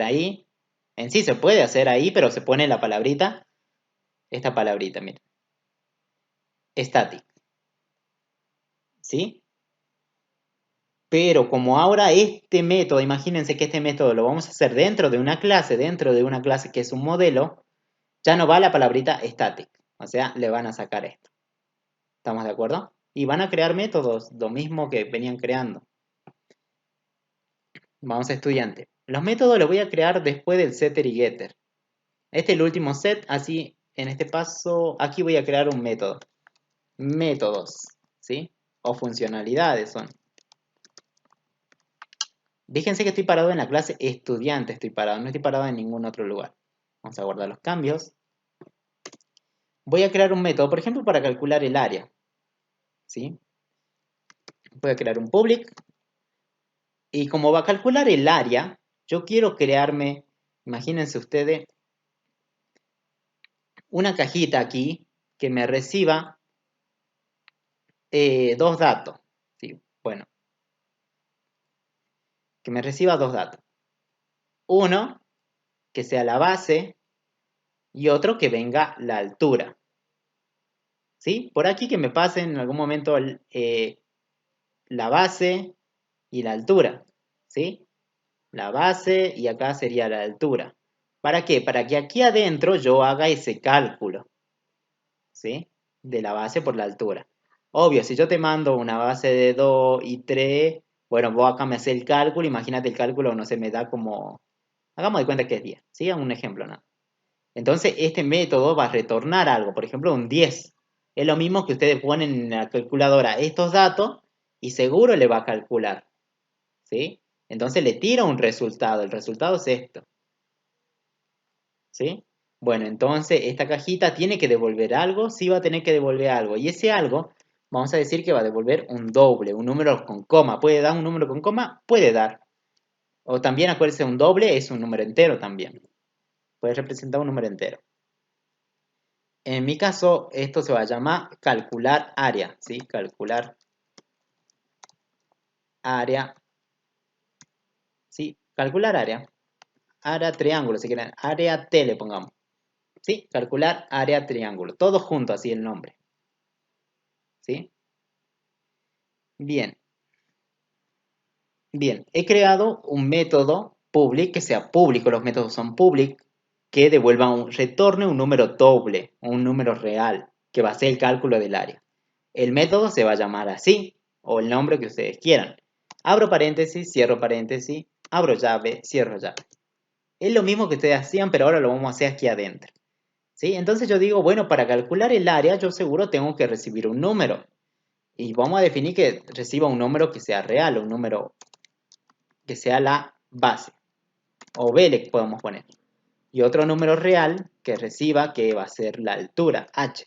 ahí. En sí se puede hacer ahí, pero se pone la palabrita, esta palabrita, mira, static, ¿sí? Pero como ahora este método, imagínense que este método lo vamos a hacer dentro de una clase que es un modelo, ya no va la palabrita static, o sea, le van a sacar esto. ¿Estamos de acuerdo? Y van a crear métodos, lo mismo que venían creando. Vamos a estudiante. Los métodos los voy a crear después del setter y getter. Este es el último set, así en este paso, aquí voy a crear un método. Métodos, ¿sí? O funcionalidades son. Fíjense que estoy parado en la clase estudiante, estoy parado, no estoy parado en ningún otro lugar. Vamos a guardar los cambios. Voy a crear un método, por ejemplo, para calcular el área, ¿sí? Voy a crear un public. Y como va a calcular el área, yo quiero crearme, imagínense ustedes, una cajita aquí que me reciba dos datos. ¿Sí? Bueno, que me reciba dos datos. Uno, que sea la base, y otro que venga la altura. ¿Sí? Por aquí que me pase en algún momento la base y la altura. ¿Sí? La base y acá sería la altura. ¿Para qué? Para que aquí adentro yo haga ese cálculo. ¿Sí? De la base por la altura. Obvio, si yo te mando una base de 2 y 3, bueno, vos acá me haces el cálculo, imagínate el cálculo, no se me da como, hagamos de cuenta que es 10, ¿sí? Un ejemplo, ¿no? Entonces, este método va a retornar algo, por ejemplo, un 10. Es lo mismo que ustedes ponen en la calculadora estos datos y seguro le va a calcular, ¿sí? Entonces le tira un resultado, el resultado es esto, ¿sí? Bueno, entonces esta cajita tiene que devolver algo, sí va a tener que devolver algo. Y ese algo, vamos a decir que va a devolver un doble, un número con coma. ¿Puede dar un número con coma? Puede dar. O también acuérdense, un doble es un número entero también. Puede representar un número entero. En mi caso, esto se va a llamar calcular área, ¿sí? Calcular área, ¿sí? Calcular área. Área triángulo, si quieren. Área T le pongamos. ¿Sí? Calcular área triángulo. Todo junto, así el nombre. ¿Sí? Bien. Bien, he creado un método public que sea público, los métodos son public, que retorne un número doble, un número real, que va a ser el cálculo del área. El método se va a llamar así, o el nombre que ustedes quieran. Abro paréntesis, abro llave, cierro llave. Es lo mismo que ustedes hacían, pero ahora lo vamos a hacer aquí adentro. ¿Sí? Entonces yo digo, bueno, para calcular el área, yo seguro tengo que recibir un número. Y vamos a definir que reciba un número que sea real, un número que sea la base, o B le podemos poner, y otro número real que reciba que va a ser la altura, H,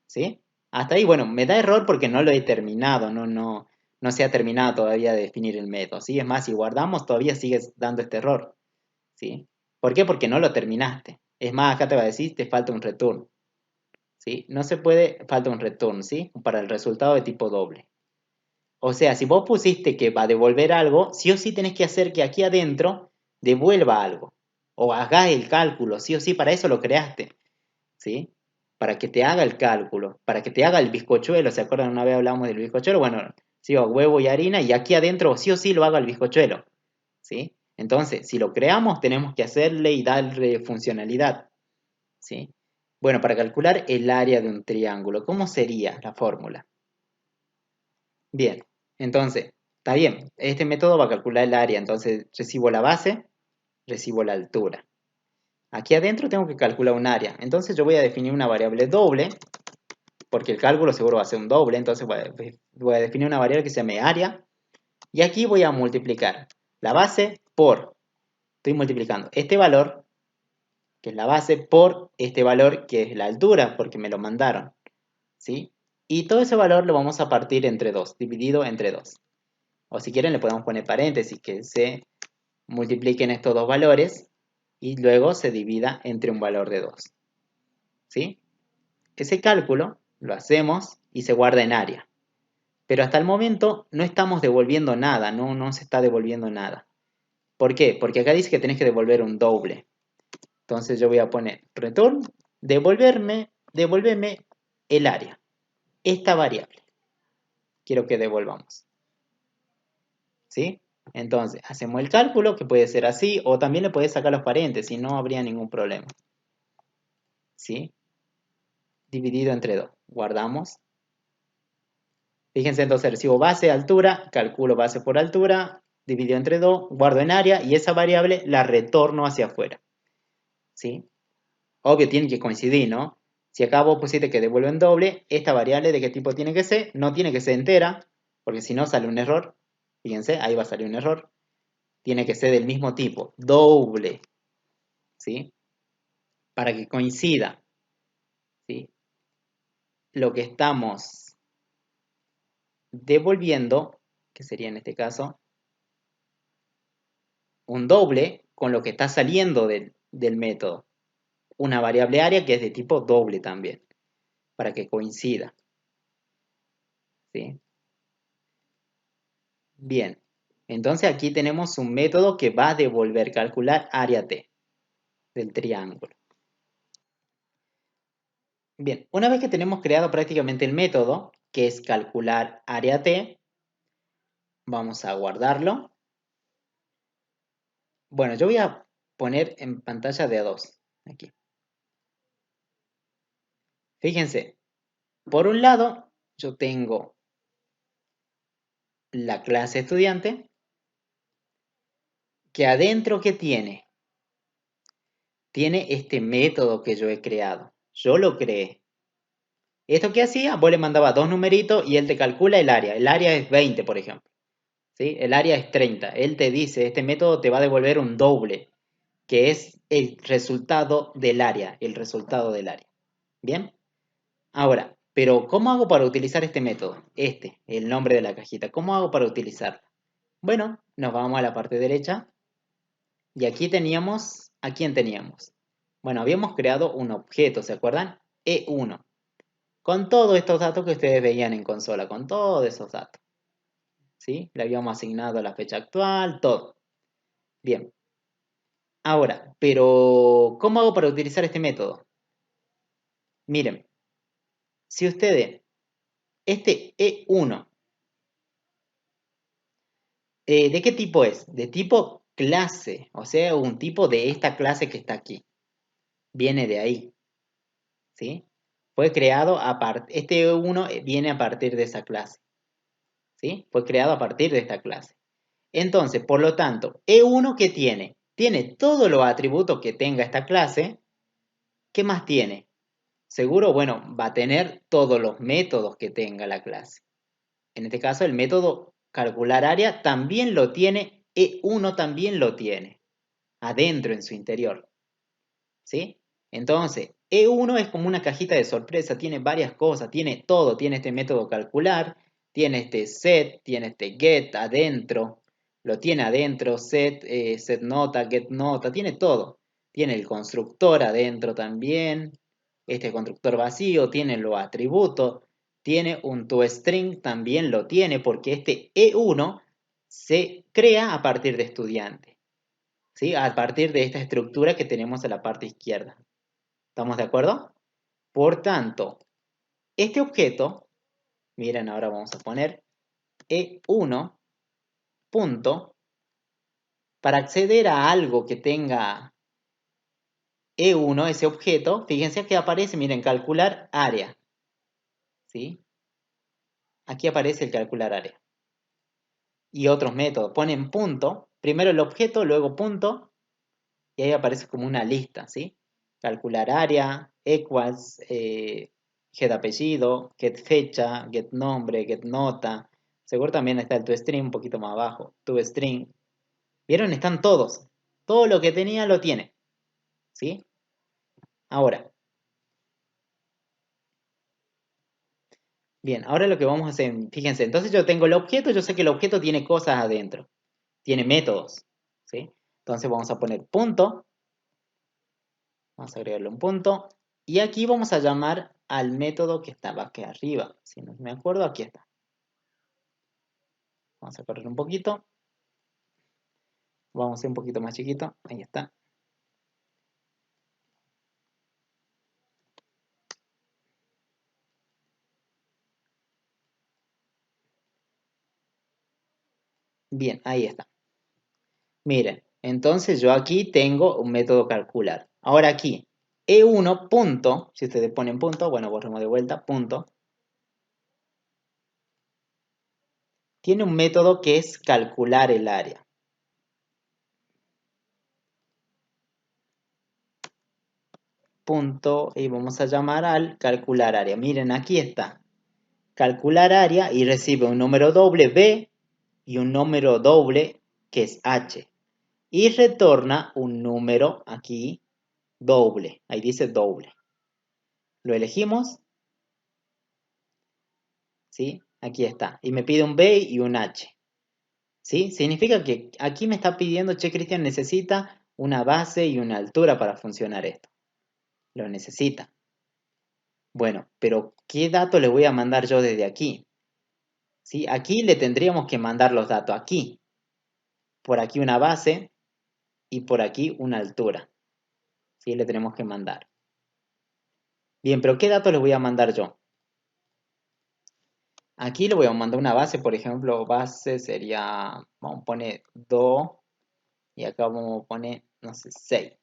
¿sí? Hasta ahí, bueno, me da error porque no lo he terminado, no se ha terminado todavía de definir el método, ¿sí? Es más, si guardamos todavía sigues dando este error, ¿sí? ¿Por qué? Porque no lo terminaste. Es más, acá te va a decir, te falta un return, ¿sí? No se puede, falta un return, ¿sí? Para el resultado de tipo doble. O sea, si vos pusiste que va a devolver algo, sí o sí tenés que hacer que aquí adentro devuelva algo. O hagas el cálculo, sí o sí, para eso lo creaste. ¿Sí? Para que te haga el cálculo, para que te haga el bizcochuelo. ¿Se acuerdan? Una vez hablamos del bizcochuelo. Bueno, sí, o huevo y harina, y aquí adentro sí o sí lo haga el bizcochuelo. ¿Sí? Entonces, si lo creamos, tenemos que hacerle y darle funcionalidad. ¿Sí? Bueno, para calcular el área de un triángulo, ¿cómo sería la fórmula? Bien, entonces, está bien. Este método va a calcular el área. Entonces, recibo la base, recibo la altura. Aquí adentro tengo que calcular un área. Entonces, yo voy a definir una variable doble, porque el cálculo seguro va a ser un doble. Entonces, voy a definir una variable que se llame área. Y aquí voy a multiplicar la base por, estoy multiplicando este valor, que es la base, por este valor, que es la altura, porque me lo mandaron. ¿Sí? Y todo ese valor lo vamos a partir entre 2, dividido entre 2. O si quieren le podemos poner paréntesis, que se multipliquen estos dos valores y luego se divida entre un valor de 2. ¿Sí? Ese cálculo lo hacemos y se guarda en área. Pero hasta el momento no estamos devolviendo nada, no se está devolviendo nada. ¿Por qué? Porque acá dice que tenés que devolver un doble. Entonces yo voy a poner return, devolverme el área. Esta variable. Quiero que devolvamos. ¿Sí? Entonces, hacemos el cálculo, que puede ser así, o también le puedes sacar los paréntesis, no habría ningún problema. ¿Sí? Dividido entre 2. Guardamos. Fíjense, entonces recibo base, altura, calculo base por altura, dividido entre 2, guardo en área y esa variable la retorno hacia afuera. ¿Sí? Obvio, tienen que coincidir, ¿no? Si acá vos pusiste que devuelve en doble, esta variable de qué tipo tiene que ser, no tiene que ser entera, porque si no sale un error. Fíjense, ahí va a salir un error. Tiene que ser del mismo tipo, doble. ¿Sí? Para que coincida. ¿Sí? Lo que estamos devolviendo, que sería en este caso, un doble con lo que está saliendo del método. Una variable área que es de tipo doble también, para que coincida. ¿Sí? Bien, entonces aquí tenemos un método que va a devolver, calcular área T del triángulo. Bien, una vez que tenemos creado prácticamente el método, que es calcular área T, vamos a guardarlo. Bueno, yo voy a poner en pantalla de A2, aquí. Fíjense, por un lado, yo tengo la clase estudiante, que adentro, ¿qué tiene? Tiene este método que yo he creado. Yo lo creé. ¿Esto qué hacía? Vos le mandabas dos numeritos y él te calcula el área. El área es 20, por ejemplo. ¿Sí? El área es 30. Él te dice, este método te va a devolver un doble, que es el resultado del área. El resultado del área. ¿Bien? Ahora, pero ¿cómo hago para utilizar este método? El nombre de la cajita. ¿Cómo hago para utilizarlo? Bueno, nos vamos a la parte derecha. Y aquí teníamos, ¿a quién teníamos? Bueno, habíamos creado un objeto, ¿se acuerdan? E1. Con todos estos datos que ustedes veían en consola, con todos esos datos. ¿Sí? Le habíamos asignado la fecha actual, todo. Bien. Ahora, pero ¿cómo hago para utilizar este método? Miren, si ustedes, este E1, ¿de qué tipo es? De tipo clase, o sea, un tipo de esta clase que está aquí. Viene de ahí, ¿sí? Fue creado a partir, este E1 viene a partir de esa clase, ¿sí? Fue creado a partir de esta clase. Entonces, por lo tanto, E1 ¿qué tiene? Tiene todos los atributos que tenga esta clase. ¿Qué más tiene? Seguro, bueno, va a tener todos los métodos que tenga la clase. En este caso, el método calcular área también lo tiene, E1 también lo tiene, adentro en su interior. ¿Sí? Entonces, E1 es como una cajita de sorpresa, tiene varias cosas, tiene todo, tiene este método calcular, tiene este set, tiene este get adentro, lo tiene adentro, set nota, get nota, tiene todo. Tiene el constructor adentro también, este constructor vacío, tiene los atributos, tiene un toString, también lo tiene, porque este E1 se crea a partir de estudiante. ¿Sí? A partir de esta estructura que tenemos en la parte izquierda. ¿Estamos de acuerdo? Por tanto, este objeto, miren, ahora vamos a poner E1 punto, para acceder a algo que tenga E1, ese objeto, fíjense que aparece, miren, calcular área. ¿Sí? Aquí aparece el calcular área. Y otros métodos, ponen punto, primero el objeto, luego punto, y ahí aparece como una lista, ¿sí? Calcular área, equals, get apellido, get fecha, get nombre, get nota. Seguro también está el toString un poquito más abajo, toString. ¿Vieron? Están todos. Todo lo que tenía lo tiene, ¿sí? Ahora, bien, ahora lo que vamos a hacer, fíjense, entonces yo tengo el objeto, yo sé que el objeto tiene cosas adentro, tiene métodos, ¿sí? Entonces vamos a poner punto. Vamos a agregarle un punto. Y aquí vamos a llamar al método que estaba aquí arriba. Si no me acuerdo, aquí está. Vamos a correr un poquito. Vamos a hacer un poquito más chiquito. Ahí está. Bien, ahí está. Miren, entonces yo aquí tengo un método calcular. Ahora aquí, E1 punto, si ustedes ponen punto, bueno, borremos de vuelta, punto. Tiene un método que es calcular el área. Punto, y vamos a llamar al calcular área. Miren, aquí está. Calcular área y recibe un número doble B y un número doble que es H. Y retorna un número aquí doble. Ahí dice doble. Lo elegimos. ¿Sí? Aquí está. Y me pide un B y un H. ¿Sí? Significa que aquí me está pidiendo, che, Cristian, necesita una base y una altura para funcionar esto. Lo necesita. Bueno, pero ¿qué dato le voy a mandar yo desde aquí? ¿Sí? Aquí le tendríamos que mandar los datos aquí. Por aquí una base y por aquí una altura. ¿Sí? Le tenemos que mandar. Bien, pero ¿qué datos le voy a mandar yo? Aquí le voy a mandar una base, por ejemplo, base sería, vamos a poner 2 y acá vamos a poner, no sé, 6.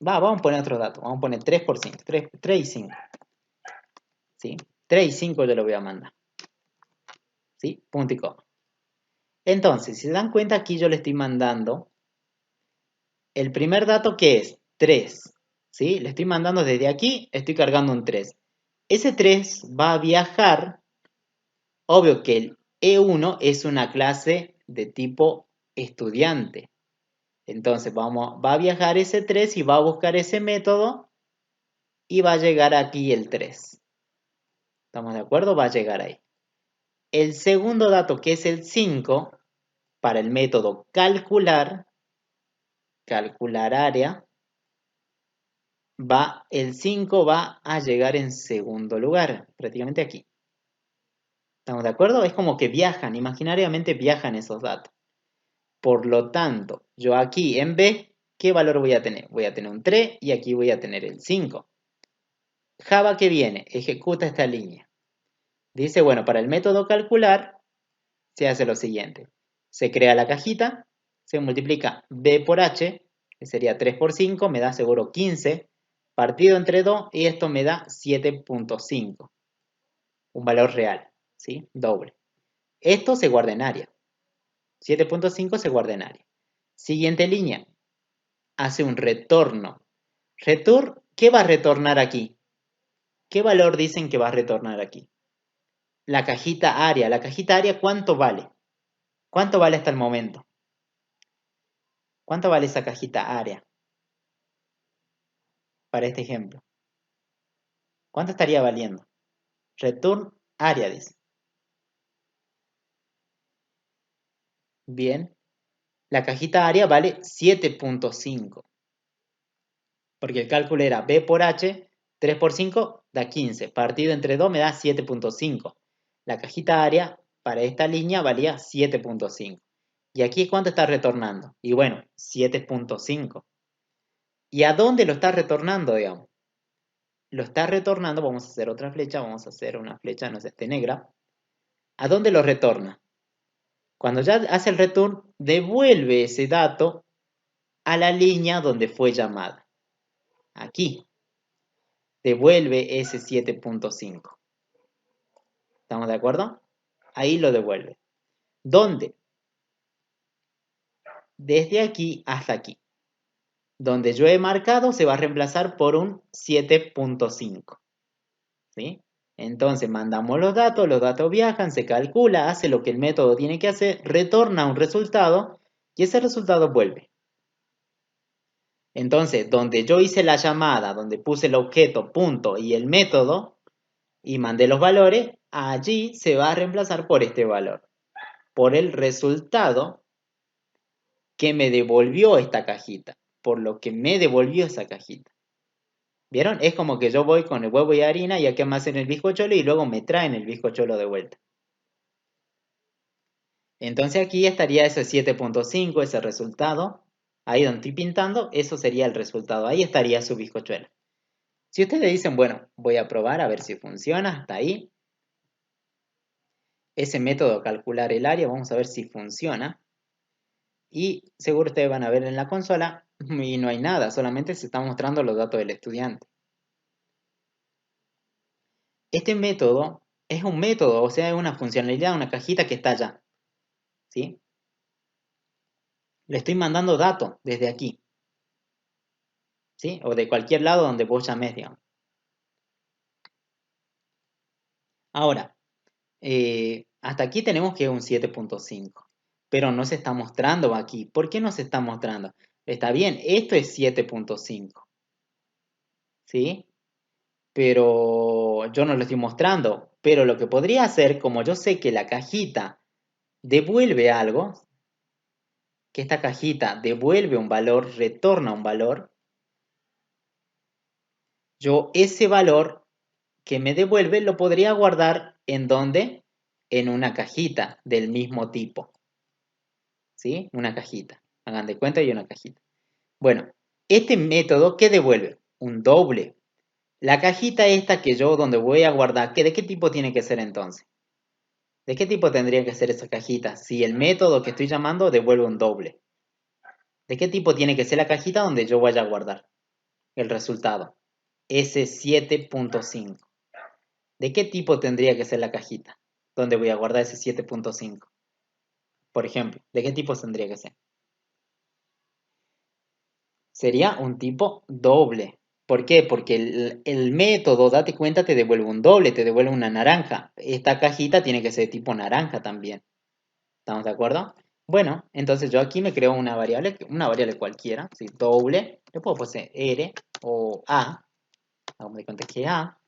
Vamos a poner otro dato, vamos a poner 3 por 5, 3 y 5, ¿sí? 3 y 5 yo lo voy a mandar, ¿sí? Punto y coma. Entonces, si se dan cuenta, aquí yo le estoy mandando el primer dato que es 3, ¿sí? Le estoy mandando desde aquí, estoy cargando un 3. Ese 3 va a viajar, obvio que el E1 es una clase de tipo estudiante. Entonces va a viajar ese 3 y va a buscar ese método y va a llegar aquí el 3. ¿Estamos de acuerdo? Va a llegar ahí. El segundo dato, que es el 5, para el método calcular área, el 5 va a llegar en segundo lugar, prácticamente aquí. ¿Estamos de acuerdo? Es como que viajan, imaginariamente viajan esos datos. Por lo tanto, yo aquí en B, ¿qué valor voy a tener? Voy a tener un 3 y aquí voy a tener el 5. Java que viene, ejecuta esta línea. Dice, bueno, para el método calcular se hace lo siguiente. Se crea la cajita, se multiplica B por H, que sería 3 por 5, me da seguro 15, partido entre 2 y esto me da 7.5. Un valor real, ¿sí? Doble. Esto se guarda en área. 7.5 se guarda en área. Siguiente línea. Hace un retorno. ¿Qué va a retornar aquí? ¿Qué valor dicen que va a retornar aquí? La cajita área. La cajita área, ¿cuánto vale? ¿Cuánto vale hasta el momento? ¿Cuánto vale esa cajita área para este ejemplo? ¿Cuánto estaría valiendo? Return área, dice. Bien. La cajita área vale 7.5. Porque el cálculo era B por H, 3 por 5 da 15. Partido entre 2 me da 7.5. La cajita área para esta línea valía 7.5. ¿Y aquí cuánto está retornando? Y bueno, 7.5. ¿Y a dónde lo está retornando, digamos? Lo está retornando, vamos a hacer otra flecha, vamos a hacer una flecha, no sé, negra. ¿A dónde lo retorna? Cuando ya hace el return, devuelve ese dato a la línea donde fue llamada. Aquí. Devuelve ese 7.5. ¿Estamos de acuerdo? Ahí lo devuelve. ¿Dónde? Desde aquí hasta aquí. Donde yo he marcado se va a reemplazar por un 7.5. ¿Sí? Entonces mandamos los datos viajan, se calcula, hace lo que el método tiene que hacer, retorna un resultado y ese resultado vuelve. Entonces, donde yo hice la llamada, donde puse el objeto, punto, y el método, y mandé los valores, allí se va a reemplazar por este valor, por el resultado que me devolvió esta cajita, por lo que me devolvió esa cajita. ¿Vieron? Es como que yo voy con el huevo y harina y aquí me hacen el bizcocholo y luego me traen el bizcocholo de vuelta. Entonces aquí estaría ese 7.5, ese resultado. Ahí donde estoy pintando, eso sería el resultado. Ahí estaría su bizcochuelo. Si ustedes dicen, bueno, voy a probar a ver si funciona hasta ahí. Ese método calcular el área, vamos a ver si funciona. Y seguro ustedes van a ver en la consola y no hay nada, solamente se están mostrando los datos del estudiante. Este método es un método, o sea, es una funcionalidad, una cajita que está allá. ¿Sí? Le estoy mandando datos desde aquí. ¿Sí? O de cualquier lado donde vos llames, digamos. Ahora, hasta aquí tenemos que es un 7.5, pero no se está mostrando aquí. ¿Por qué no se está mostrando? Está bien, esto es 7.5, ¿sí? Pero yo no lo estoy mostrando. Pero lo que podría hacer, como yo sé que la cajita devuelve algo, que esta cajita devuelve un valor, retorna un valor, yo ese valor que me devuelve lo podría guardar en donde, en una cajita del mismo tipo, ¿sí? Una cajita. Hagan de cuenta y una cajita. Bueno, este método, ¿qué devuelve? Un doble. La cajita esta que yo donde voy a guardar, ¿de qué tipo tiene que ser entonces? ¿De qué tipo tendría que ser esa cajita? Si el método que estoy llamando devuelve un doble. ¿De qué tipo tiene que ser la cajita donde yo vaya a guardar el resultado? S7.5. ¿De qué tipo tendría que ser la cajita donde voy a guardar ese 7.5? Por ejemplo, ¿de qué tipo tendría que ser? Sería un tipo doble. ¿Por qué? Porque el método, date cuenta, te devuelve un doble, te devuelve una naranja. Esta cajita tiene que ser de tipo naranja también. ¿Estamos de acuerdo? Bueno, entonces yo aquí me creo una variable cualquiera, ¿sí? Doble. Le puedo poner R o A. Hagamos de cuenta que A.